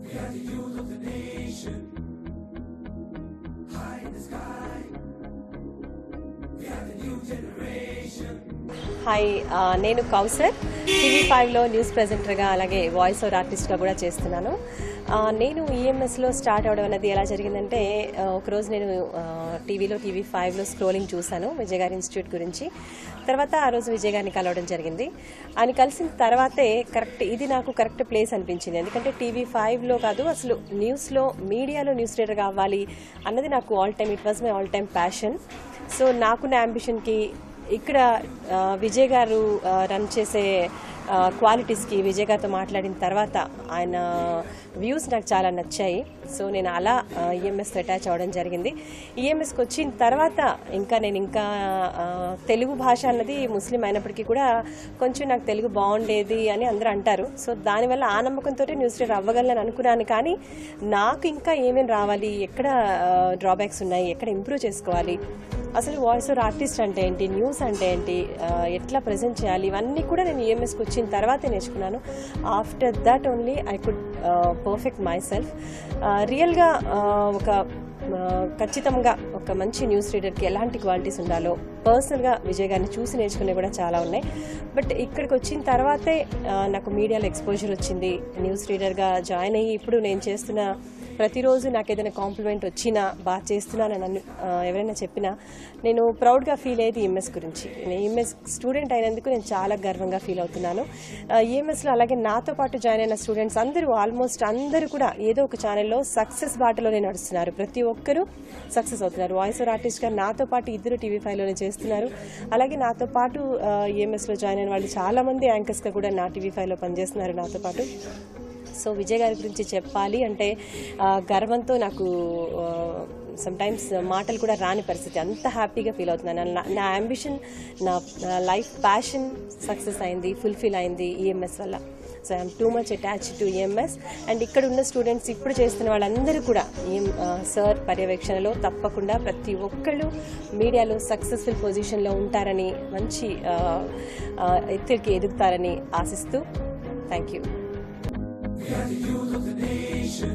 We are the youth of the nation. High in the sky. We are the new generation. Hi, నేను Kausar TV5లో news ప్రెజెంటర్గా అలాగే voice over ఆర్టిస్ట్గా కూడా చేస్తున్నాను. నేను ఈఎంఎస్లో start అవ్వడం అనేది ఎలా జరిగిందంటే, ఒకరోజు నేను టీవీలో TV5లో స్క్రోలింగ్ చూశాను విజయ్ గారి ఇన్స్టిట్యూట్ గురించి. తర్వాత ఆ రోజు విజయ్ గారిని కలవడం జరిగింది. ఆయన కలిసిన తర్వాతే ఇది నాకు కరెక్ట్ ప్లేస్ అనిపించింది. ఎందుకంటే TV5లో కాదు, అసలు న్యూస్లో, మీడియాలో న్యూస్ రీడర్ కావాలి అన్నది నాకు it was my all time passion. So నాకున్న అంబిషన్కి ఇక్కడ విజయ్ గారు రన్ చేసే క్వాలిటీస్కి విజయ్ గారితో మాట్లాడిన తర్వాత ఆయన వ్యూస్ నాకు చాలా నచ్చాయి. సో నేను అలా ఈఎంఎస్తో అటాచ్ అవ్వడం జరిగింది. ఈఎంఎస్కి వచ్చిన తర్వాత నేను తెలుగు భాష అన్నది ముస్లిం అయినప్పటికీ కూడా కొంచెం నాకు తెలుగు బాగుండేది అని అందరూ అంటారు. సో దానివల్ల ఆ నమ్మకంతో న్యూస్ రీడర్ అవ్వగలను అనుకున్నాను. కానీ నాకు ఇంకా ఏమేమి రావాలి, ఎక్కడ డ్రాబ్యాక్స్ ఉన్నాయి, ఎక్కడ ఇంప్రూవ్ చేసుకోవాలి, అసలు వాయిస్ ఓవర్ ఆర్టిస్ట్ అంటే ఏంటి, న్యూస్ అంటే ఏంటి, ఎట్లా ప్రజెంట్ చేయాలి, ఇవన్నీ కూడా నేను ఈఎంఎస్కి వచ్చిన తర్వాతే నేర్చుకున్నాను. After that only I could perfect my self. రియల్గా ఖచ్చితంగా ఒక మంచి న్యూస్ రీడర్కి ఎలాంటి క్వాలిటీస్ ఉండాలో పర్సనల్గా విజయ్ గారిని చూసి నేర్చుకునేవి కూడా చాలా ఉన్నాయి. బట్ ఇక్కడికి వచ్చిన తర్వాతే నాకు మీడియాలో ఎక్స్పోజర్ వచ్చింది. న్యూస్ రీడర్గా జాయిన్ అయ్యి ఇప్పుడు నేను చేస్తున్న ప్రతిరోజు నాకు ఏదైనా కాంప్లిమెంట్ వచ్చినా, బాగా చేస్తున్నానని నన్ను ఎవరైనా చెప్పినా నేను ప్రౌడ్గా ఫీల్ అయ్యేది ఈఎంఎస్ గురించి. నేను ఈఎంఎస్ స్టూడెంట్ అయినందుకు నేను చాలా గర్వంగా ఫీల్ అవుతున్నాను. ఈఎంఎస్లో అలాగే నాతో పాటు జాయిన్ అయిన స్టూడెంట్స్ ఆల్మోస్ట్ అందరూ కూడా ఏదో ఒక ఛానల్లో సక్సెస్ బాటలోనే నడుస్తున్నారు. ప్రతి ఒక్కరూ సక్సెస్ అవుతున్నారు. వాయిస్ ఓవర్ ఆర్టిస్ట్గా నాతో పాటు ఇద్దరు TV5లోనే చేస్తున్నారు. అలాగే నాతో పాటు ఈఎంఎస్లో జాయిన్ అయిన వాళ్ళు చాలామంది యాంకర్స్గా కూడా నా TV5లో పనిచేస్తున్నారు నాతో పాటు. సో విజయ్ గారి గురించి చెప్పాలి అంటే గర్వంతో నాకు సమ్టైమ్స్ మాటలు కూడా రాని పరిస్థితి. అంత హ్యాపీగా ఫీల్ అవుతున్నాను. నా అంబిషన్, నా లైఫ్ ప్యాషన్ సక్సెస్ అయింది, ఫుల్ఫిల్ అయింది ఈఎంఎస్ వల్ల. So I'm too much attached to EMS. And ఇక్కడ ఉన్న స్టూడెంట్స్, ఇప్పుడు చేస్తున్న వాళ్ళందరూ కూడా సార్ పర్యవేక్షణలో తప్పకుండా ప్రతి ఒక్కళ్ళు మీడియాలో సక్సెస్ఫుల్ పొజిషన్లో ఉంటారని, మంచి ఎత్తుకి ఎదుగుతారని ఆశిస్తూ thank you. We are the youth of the nation.